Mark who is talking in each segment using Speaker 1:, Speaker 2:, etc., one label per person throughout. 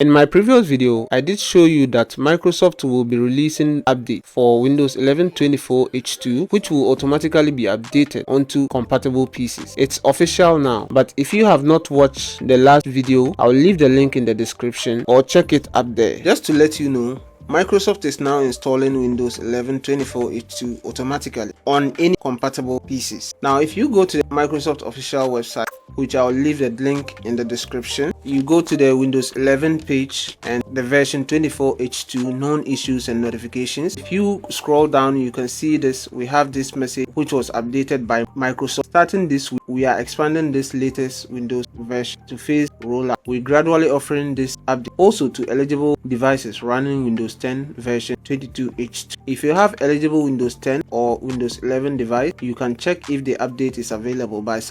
Speaker 1: In my previous video, I did show you that Microsoft will be releasing update for Windows 11 24H2, which will automatically be updated onto compatible PCs. It's official now, but if you have not watched the last video, I'll leave the link in the description or check it up there. Just to let you know, Microsoft is now installing Windows 11 24H2 automatically on any compatible PCs. Now, if you go to the Microsoft official website, which I'll leave the link in the description, you go to the Windows 11 page and the version 24H2 known issues and notifications. If you scroll down, you can see this. We have this message which was updated by Microsoft. Starting this week, we are expanding this latest Windows version to phase rollout. We're gradually offering this update also to eligible devices running Windows 10 version 22H2. If you have eligible Windows 10 or Windows 11 device, you can check if the update is available by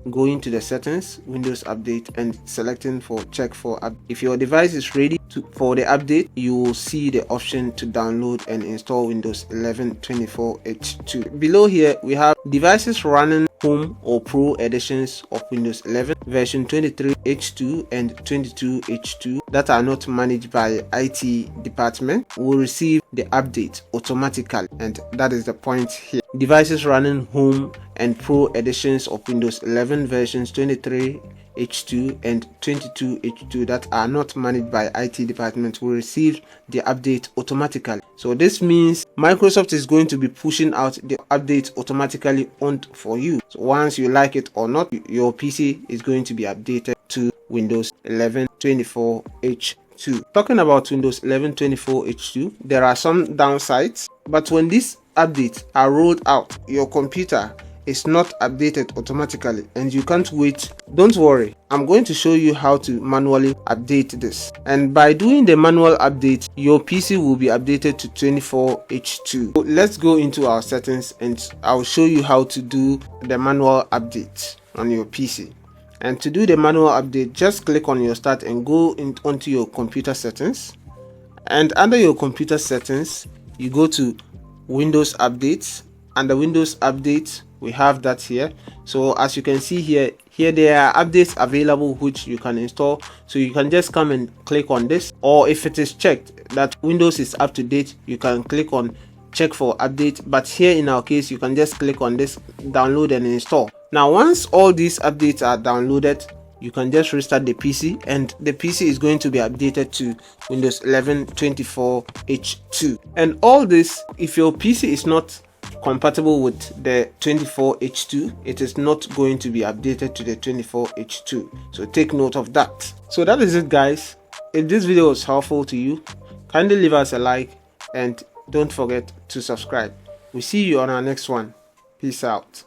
Speaker 1: going to the settings, Windows update, and selecting for check for update. If your device is ready for the update, you will see the option to download and install Windows 11 24H2. Below here, we have devices running Home or Pro editions of Windows 11 version 23H2 and 22H2 that are not managed by IT department will receive the update automatically, and that is the point here. Devices running Home and Pro editions of Windows 11 versions 23H2 and 22H2 that are not managed by IT department will receive the update automatically. So this means Microsoft is going to be pushing out the update automatically on for you. So once you like it or not, your PC is going to be updated to Windows 11 24H2. Talking about Windows 11 24H2, there are some downsides, but when these updates are rolled out, your computer is not updated automatically and you can't wait. Don't worry, I'm going to show you how to manually update this, and by doing the manual update, your PC will be updated to 24H2. So let's go into our settings and I'll show you how to do the manual update on your PC. And to do the manual update, just click on your start and go onto your computer settings, and under your computer settings you go to Windows Updates. Under Windows Update, we have that here. So as you can see here there are updates available which you can install, so you can just come and click on this, or if it is checked that Windows is up to date, you can click on check for update. But here in our case, you can just click on this, download and install. Now once all these updates are downloaded, you can just restart the PC and the PC is going to be updated to Windows 11 24H2. And all this, if your PC is not compatible with the 24H2, it is not going to be updated to the 24H2. So take note of that. So that is it, guys. If this video was helpful to you, kindly leave us a like and don't forget to subscribe. We'll see you on our next one. Peace out.